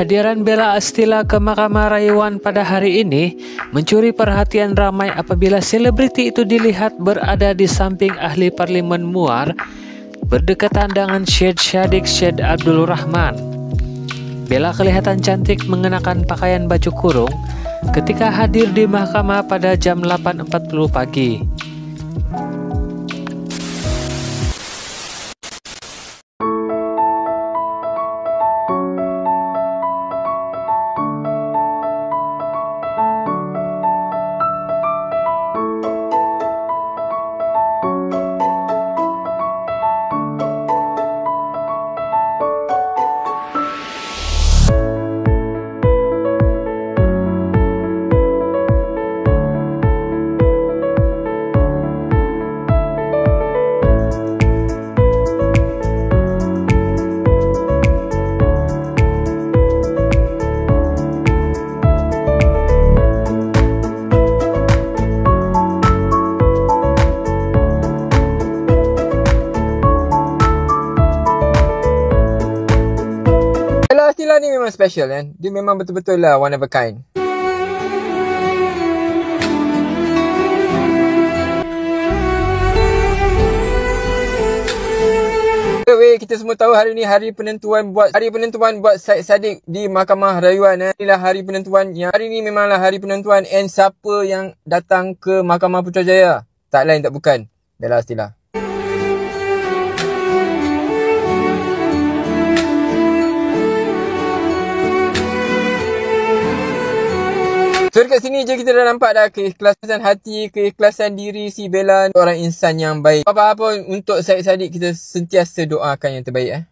Kehadiran Bella Astila ke Mahkamah Rayuan pada hari ini mencuri perhatian ramai apabila selebriti itu dilihat berada di samping ahli Parlimen Muar berdekatan dengan Syed Saddiq Syed Abdul Rahman. Bella kelihatan cantik mengenakan pakaian baju kurung ketika hadir di mahkamah pada jam 8.40 pagi. Bella Astila ni memang special kan. Dia memang betul-betul lah one of a kind. Kita semua tahu hari ni hari penentuan buat Syed Saddiq di Mahkamah Rayuan. Inilah hari penentuan. Hari ni memanglah hari penentuan, and siapa yang datang ke Mahkamah Putrajaya? Tak lain tak bukan Bella Astila. So dekat sini je kita dah nampak dah keikhlasan hati, keikhlasan diri si Bella, orang insan yang baik. Apa-apa untuk Syed Saddiq kita sentiasa doakan yang terbaik.